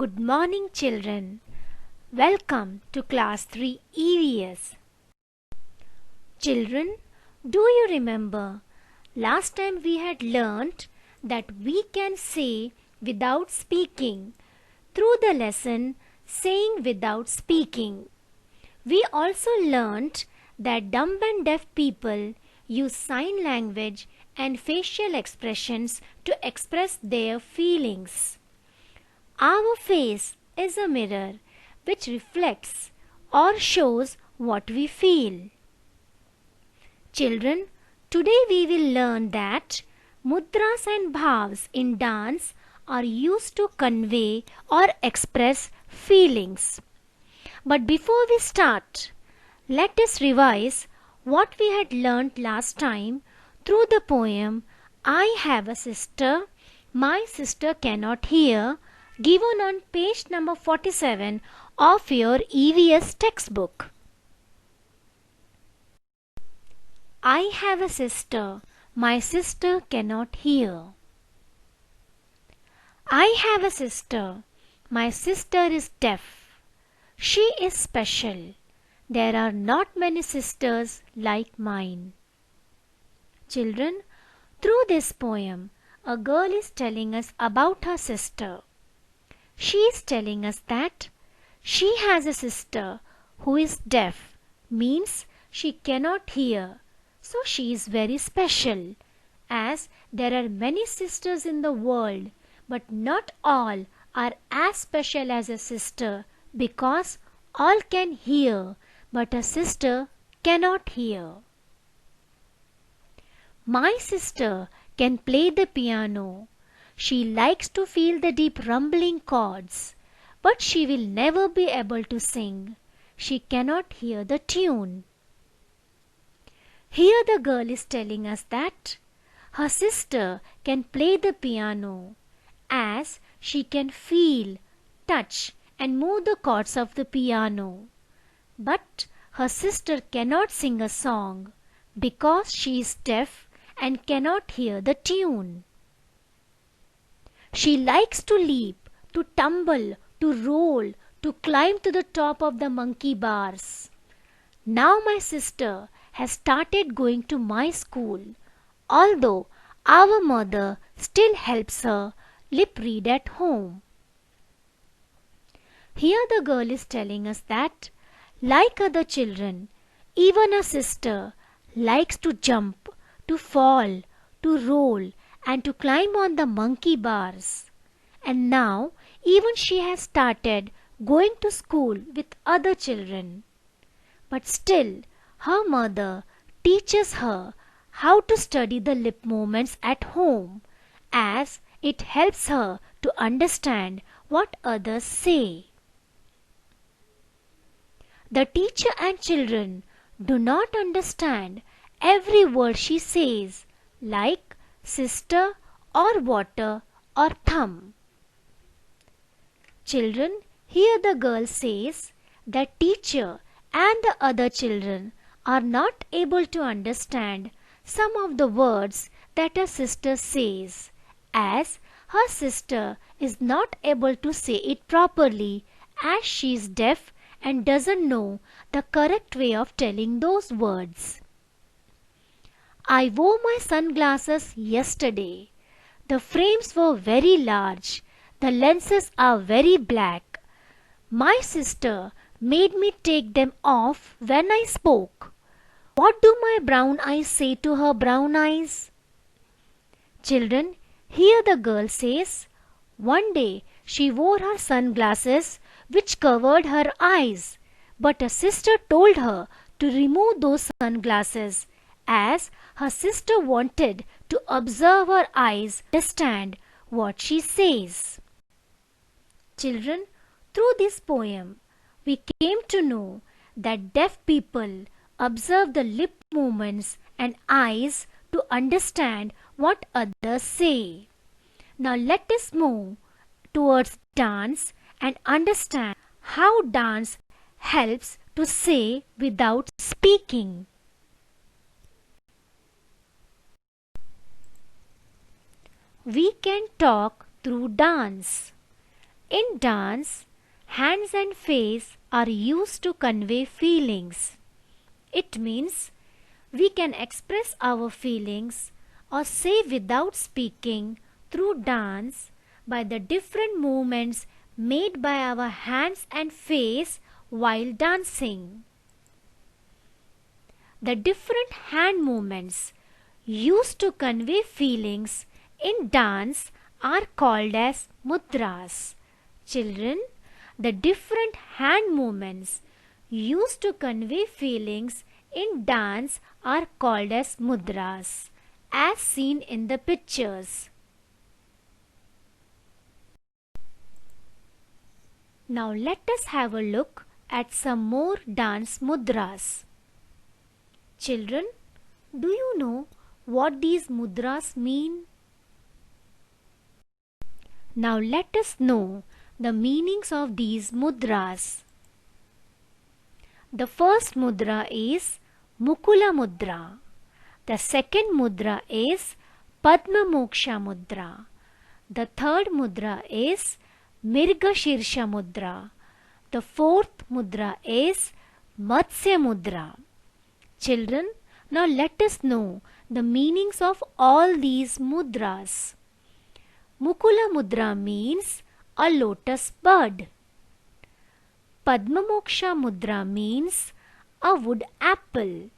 Good morning, children. Welcome to class 3 EVS. Children, do you remember last time we had learnt that we can say without speaking through the lesson saying without speaking. We also learnt that dumb and deaf people use sign language and facial expressions to express their feelings. Our face is a mirror which reflects or shows what we feel. Children, today we will learn that mudras and bhavs in dance are used to convey or express feelings. But before we start, let us revise what we had learnt last time through the poem I Have a Sister, My Sister Cannot Hear, given on page number 47 of your EVS textbook. I have a sister, my sister cannot hear. I have a sister, my sister is deaf. She is special. There are not many sisters like mine. Children, through this poem, a girl is telling us about her sister. She is telling us that she has a sister who is deaf, means she cannot hear. So she is very special, as there are many sisters in the world, but not all are as special as a sister, because all can hear, but a sister cannot hear. My sister can play the piano. She likes to feel the deep rumbling chords, but she will never be able to sing. She cannot hear the tune. Here the girl is telling us that her sister can play the piano, as she can feel, touch and move the chords of the piano. But her sister cannot sing a song because she is deaf and cannot hear the tune. She likes to leap, to tumble, to roll, to climb to the top of the monkey bars. Now my sister has started going to my school, although our mother still helps her lip read at home. Here the girl is telling us that, like other children, even a sister likes to jump, to fall, to roll, and to climb on the monkey bars. And now even she has started going to school with other children. But still her mother teaches her how to study the lip movements at home, as it helps her to understand what others say. The teacher and children do not understand every word she says, like sister or water or thumb. Children, here the girl says that teacher and the other children are not able to understand some of the words that her sister says, as her sister is not able to say it properly, as she is deaf and doesn't know the correct way of telling those words. I wore my sunglasses yesterday. The frames were very large. The lenses are very black. My sister made me take them off when I spoke. What do my brown eyes say to her brown eyes? Children, here the girl says, one day she wore her sunglasses which covered her eyes, but her sister told her to remove those sunglasses, as her sister wanted to observe her eyes and understand what she says. Children, through this poem, we came to know that deaf people observe the lip movements and eyes to understand what others say. Now let us move towards dance and understand how dance helps to say without speaking. We can talk through dance. In dance, hands and face are used to convey feelings. It means we can express our feelings or say without speaking through dance by the different movements made by our hands and face while dancing. The different hand movements used to convey feelings in dance are called as mudras. Children, the different hand movements used to convey feelings in dance are called as mudras, as seen in the pictures. Now let us have a look at some more dance mudras. Children, do you know what these mudras mean? Now let us know the meanings of these mudras. The first mudra is Mukula mudra. The second mudra is Padma Moksha mudra. The third mudra is Mirga Shirsha mudra. The fourth mudra is Matsya mudra. Children, now let us know the meanings of all these mudras. Mukula mudra means a lotus bud. Padma Moksha mudra means a wood apple.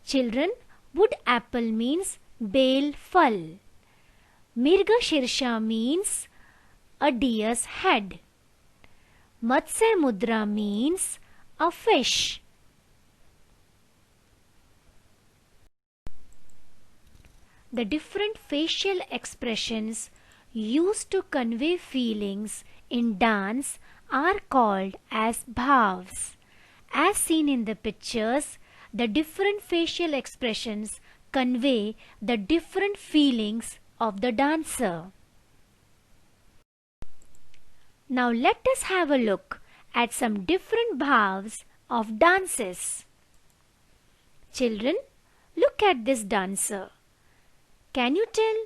Children, wood apple means bel phal. Mirga Shirsha means a deer's head. Matsya mudra means a fish. The different facial expressions used to convey feelings in dance are called as bhavs. As seen in the pictures, the different facial expressions convey the different feelings of the dancer. Now let us have a look at some different bhavs of dances. Children, look at this dancer. Can you tell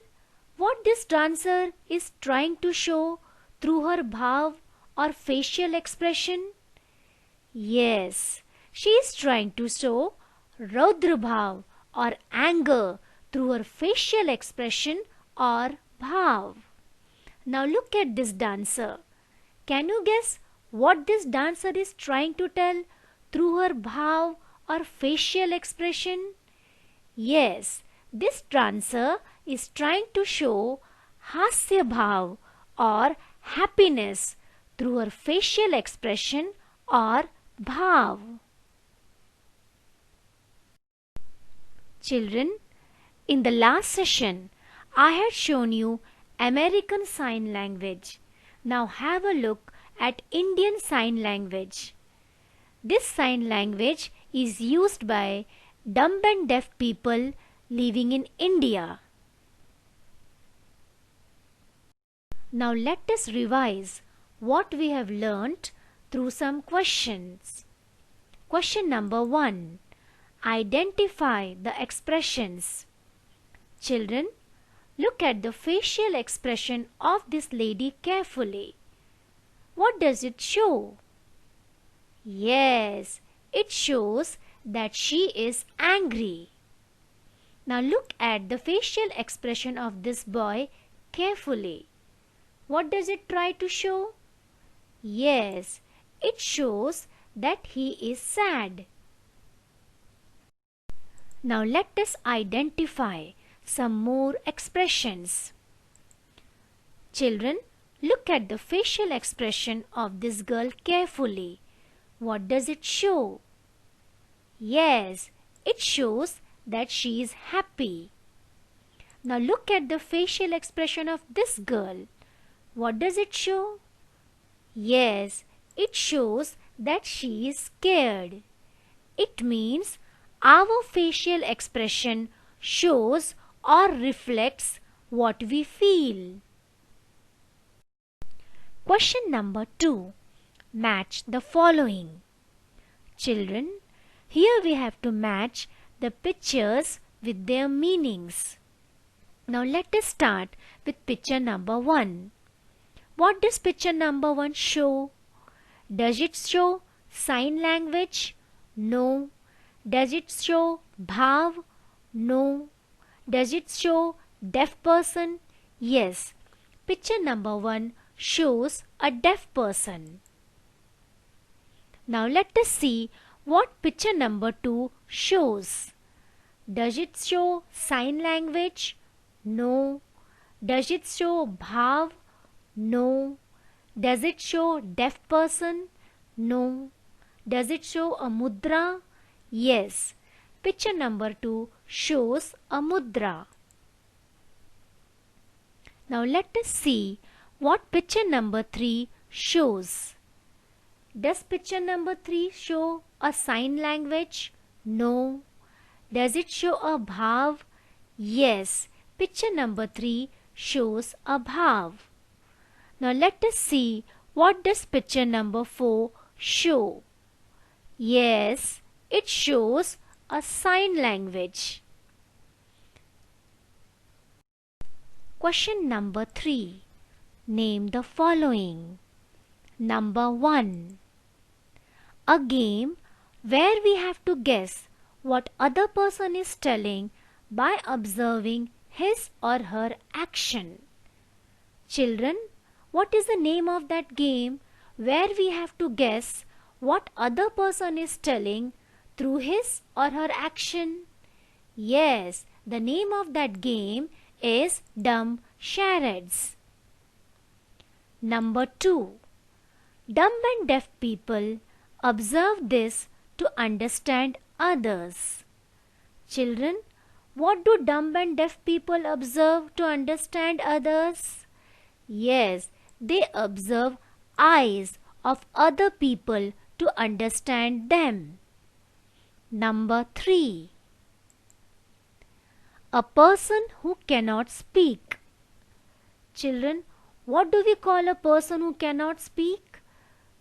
what this dancer is trying to show through her bhav or facial expression? Yes, she is trying to show Raudra bhav or anger through her facial expression or bhav. Now look at this dancer. Can you guess what this dancer is trying to tell through her bhav or facial expression? Yes, this dancer is trying to show hasya bhav or happiness through her facial expression or bhav. Children, in the last session, I had shown you American Sign Language. Now have a look at Indian Sign Language. This sign language is used by dumb and deaf people living in India. Now let us revise what we have learnt through some questions. Question number 1. Identify the expressions. Children, look at the facial expression of this lady carefully. What does it show? Yes, it shows that she is angry. Now look at the facial expression of this boy carefully. What does it try to show? Yes, it shows that he is sad. Now let us identify some more expressions. Children, look at the facial expression of this girl carefully. What does it show? Yes, it shows that she is happy. Now look at the facial expression of this girl. What does it show? Yes, it shows that she is scared. It means our facial expression shows or reflects what we feel. Question number 2. Match the following. Children, here we have to match the pictures with their meanings. Now let us start with picture number 1. What does picture number 1 show? Does it show sign language? No. Does it show bhav? No. Does it show deaf person? Yes. Picture number 1 shows a deaf person. Now let us see what picture number 2 shows. Does it show sign language? No. Does it show bhav? No. Does it show deaf person? No. Does it show a mudra? Yes. Picture number 2 shows a mudra. Now let us see what picture number 3 shows. Does picture number 3 show a sign language? No. Does it show a bhav? Yes. Picture number 3 shows a bhav. Now let us see what does picture number 4 show. Yes, it shows a sign language. Question number 3. Name the following. Number 1. A game where we have to guess what other person is telling by observing his or her action. Children, what is the name of that game where we have to guess what other person is telling through his or her action? Yes, the name of that game is dumb charades. Number 2. Dumb and deaf people observe this to understand others. Children, what do dumb and deaf people observe to understand others? Yes, they observe eyes of other people to understand them. Number 3. A person who cannot speak. Children, what do we call a person who cannot speak?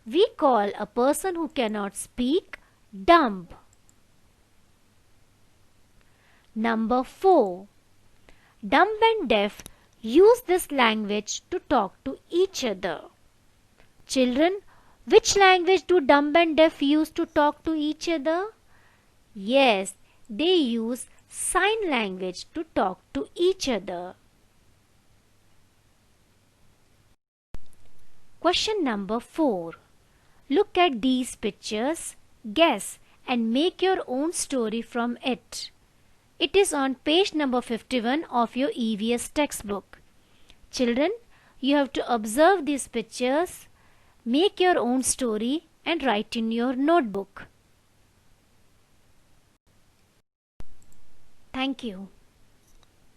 We call a person who cannot speak dumb. Number 4. Dumb and deaf use this language to talk to each other. Children, which language do dumb and deaf use to talk to each other? Yes, they use sign language to talk to each other. Question number 4. Look at these pictures, guess and make your own story from it. It is on page number 51 of your EVS textbook. Children, you have to observe these pictures, make your own story and write in your notebook. Thank you.